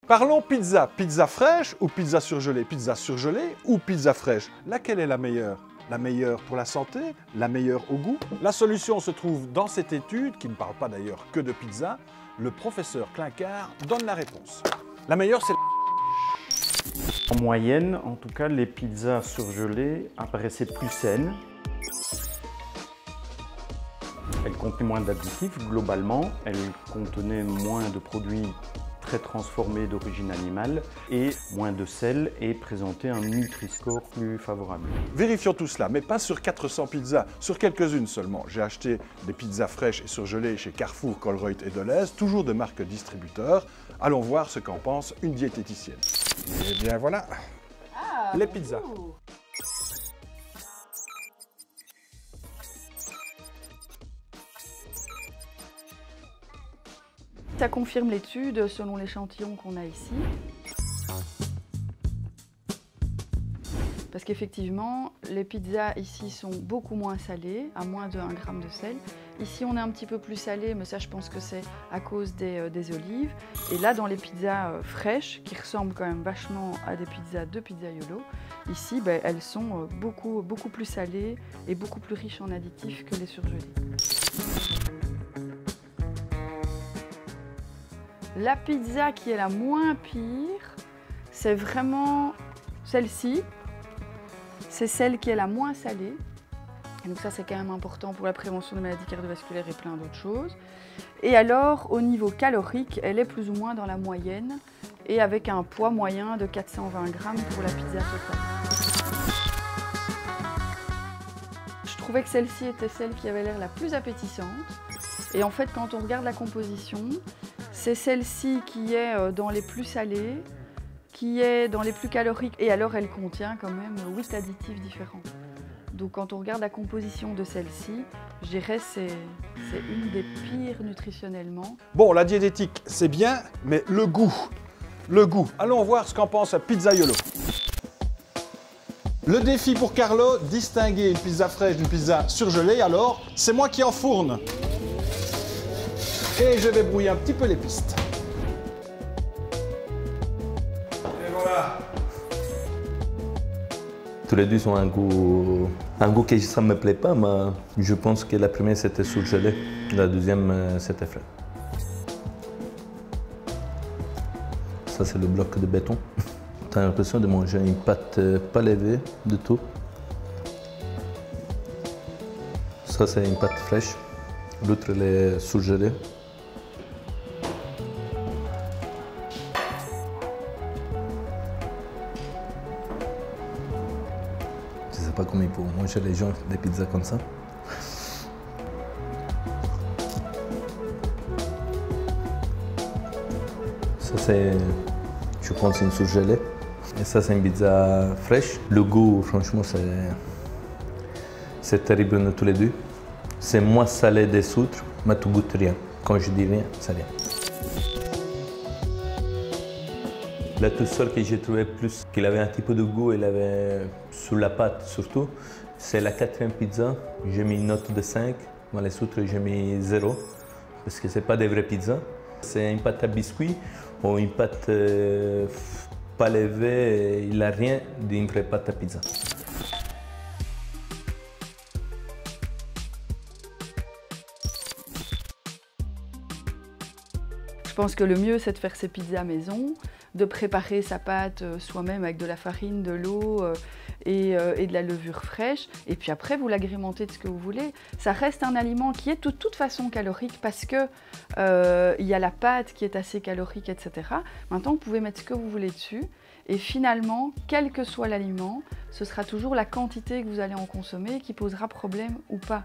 Parlons pizza. Pizza fraîche ou pizza surgelée? Pizza surgelée ou pizza fraîche? Laquelle est la meilleure? La meilleure pour la santé? La meilleure au goût? La solution se trouve dans cette étude, qui ne parle pas d'ailleurs que de pizza. Le professeur Clincard donne la réponse. La meilleure, c'est... En moyenne, en tout cas, les pizzas surgelées apparaissaient plus saines. Elles contenaient moins d'additifs, globalement. Elles contenaient moins de produits très transformés d'origine animale et moins de sel et présentaient un Nutri-Score plus favorable. Vérifions tout cela, mais pas sur 400 pizzas, sur quelques-unes seulement. J'ai acheté des pizzas fraîches et surgelées chez Carrefour, Colruyt et Delhaize, toujours de marque distributeur. Allons voir ce qu'en pense une diététicienne. Et bien voilà, les pizzas. Ça confirme l'étude selon l'échantillon qu'on a ici. Parce qu'effectivement, les pizzas ici sont beaucoup moins salées, à moins de 1 g de sel. Ici, on est un petit peu plus salé, mais ça, je pense que c'est à cause des olives. Et là, dans les pizzas fraîches, qui ressemblent quand même vachement à des pizzas de Pizzaiolo, ici, elles sont beaucoup plus salées et beaucoup plus riches en additifs que les surgelées. La pizza qui est la moins pire, c'est vraiment celle-ci. C'est celle qui est la moins salée. Et donc ça, c'est quand même important pour la prévention des maladies cardiovasculaires et plein d'autres choses. Et alors, au niveau calorique, elle est plus ou moins dans la moyenne et avec un poids moyen de 420 g pour la pizza totale. Je trouvais que celle-ci était celle qui avait l'air la plus appétissante. Et en fait, quand on regarde la composition, c'est celle-ci qui est dans les plus salées, qui est dans les plus caloriques, et alors elle contient quand même 8 additifs différents. Donc quand on regarde la composition de celle-ci, je dirais que c'est une des pires nutritionnellement. Bon, la diététique, c'est bien, mais le goût. Allons voir ce qu'en pense Pizzaiolo. Le défi pour Carlo, distinguer une pizza fraîche d'une pizza surgelée, alors c'est moi qui enfourne. Et je vais brouiller un petit peu les pistes. Et voilà. Tous les deux ont un goût que ça ne me plaît pas, mais je pense que la première c'était surgelé, la deuxième c'était frais. Ça c'est le bloc de béton. Tu as l'impression de manger une pâte pas levée du tout. Ça c'est une pâte fraîche, l'autre elle est surgelée. Je ne sais pas comment ils peuvent manger les gens des pizzas comme ça. Ça c'est, je pense, une surgelée. Et ça c'est une pizza fraîche. Le goût, franchement, c'est terrible de tous les deux. C'est moins salé des autres, mais tu goûtes rien. Quand je dis rien, c'est rien. La toute seule que j'ai trouvé plus qu'il avait un petit peu de goût, il avait sur la pâte surtout, c'est la 4e pizza. J'ai mis une note de 5, dans les autres j'ai mis 0, parce que ce n'est pas des vraies pizzas. C'est une pâte à biscuit ou une pâte pas levée, il n'a rien d'une vraie pâte à pizza. Je pense que le mieux, c'est de faire ses pizzas maison, de préparer sa pâte soi-même avec de la farine, de l'eau et de la levure fraîche. Et puis après, vous l'agrémentez de ce que vous voulez. Ça reste un aliment qui est de toute façon calorique parce que il y a la pâte qui est assez calorique, etc. Maintenant, vous pouvez mettre ce que vous voulez dessus. Et finalement, quel que soit l'aliment, ce sera toujours la quantité que vous allez en consommer qui posera problème ou pas.